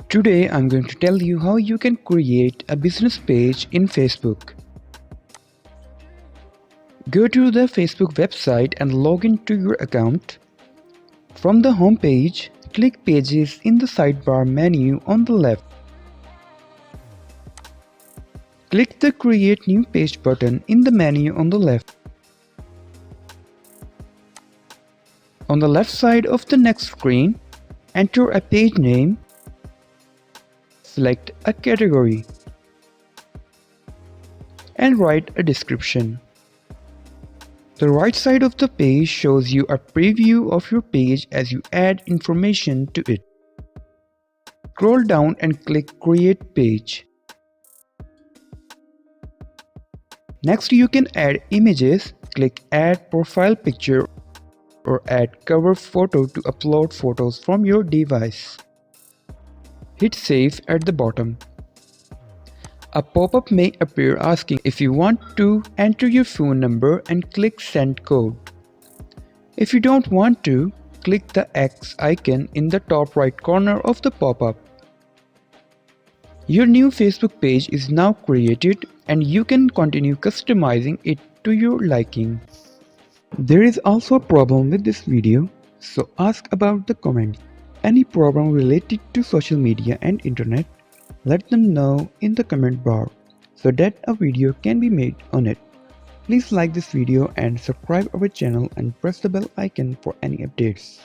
Today I'm going to tell you how you can create a business page in Facebook. Go to the Facebook website and log into your account. From the home page, click Pages in the sidebar menu on the left. Click the Create New Page button in the menu on the left. On the left side of the next screen, enter a page name. Select a category and write a description. The right side of the page shows you a preview of your page as you add information to it. Scroll down and click Create Page. Next, you can add images. Click Add Profile Picture or Add Cover Photo to upload photos from your device. Hit Save at the bottom. A pop-up may appear asking if you want to enter your phone number and click Send Code. If you don't want to, click the X icon in the top right corner of the pop-up. Your new Facebook page is now created and you can continue customizing it to your liking. There is also a problem with this video, so ask about the comments. Any problem related to social media and internet, let them know in the comment bar so that a video can be made on it. Please like this video and subscribe our channel and press the bell icon for any updates.